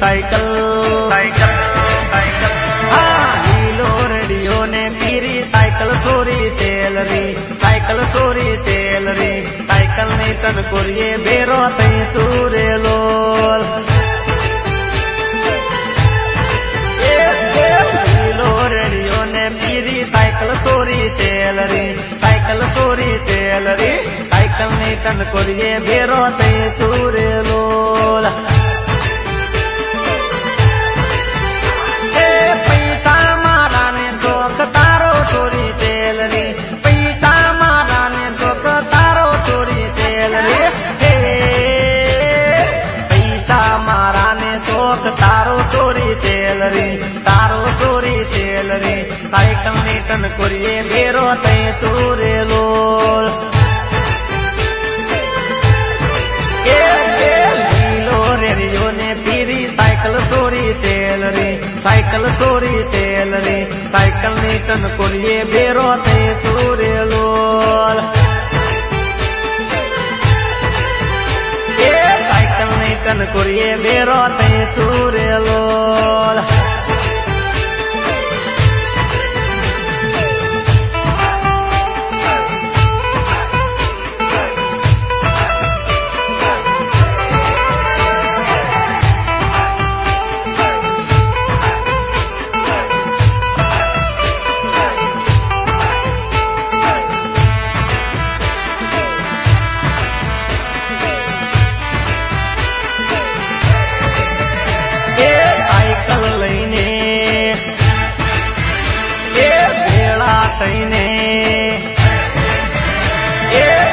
cycle હા લીલો radio ને પીરી સાયકલ સોરી સેલરી સાયકલ ની તન કોરીએ બેરો તઈ સુરેલો લીલો રેડિયો ને પીરી સાયકલ સોરી સેલરી સાયકલ ની તન કોરીએ બેરો તઈ સુરેલો પૈસા મારા ને શોખ તારો સોરી સેલરી પૈસા મારા ને શોખ તારો સોરી સેલરી પૈસા મારા ને શોખ તારો સોરી સેલરી સાયકલ ની તન કોરીએ બેરો તઈ સુરેલો લીલો રેડિયો ને પીરી સાયકલ સોરી સેલરી સાયકલ ની તન કોરીએ બેરો તઈ સુરેલો સાયકલ ની તન કોરીએ બેરો તઈ સુરેલો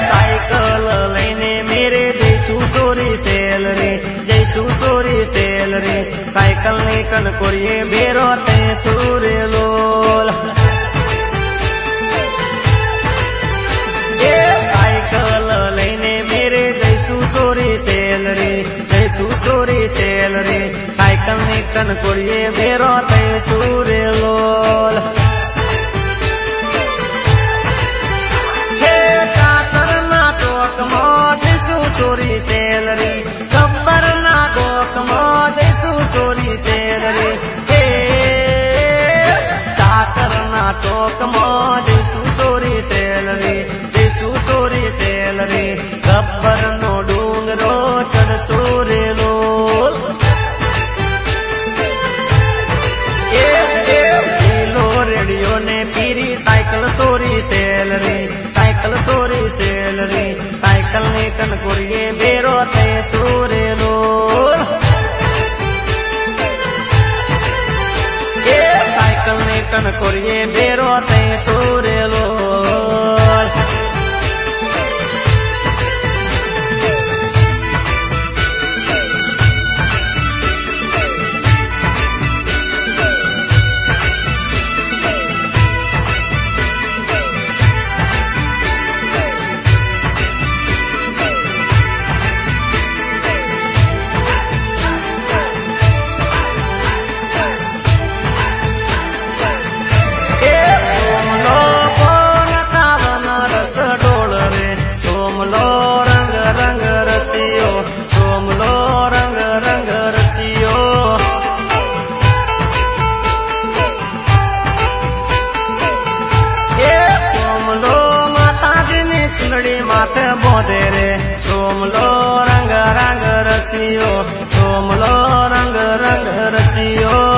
સાયકલ લઈને મેરે જઈશું સોરી સેલરી સાયકલ ની કન કોરીએ બેરો તે સુરેલો સાયકલ લઈને મેરે જઈશું સોરી સેલરી સાયકલ ની કન કોરીએ બેરો તે સુરેલો સોરી સેલરી ગબ્બર ના ગોક માં જઈશું સોરી સેલરી ચાચર ના ચોક માં જઈશું સોરી સેલરી ગબ્બર નો ડુંગરો ચડશો રેલો લીલો રેડિયો ને પીરી સાયકલ સોરી સેલરી સાયકલ ની તન કોરીએ બેરો તે સુરેલો સાયકલ ની તન કોરીએ બેરો તે સુરેલો સોમલો રંગ રંગ રસિયો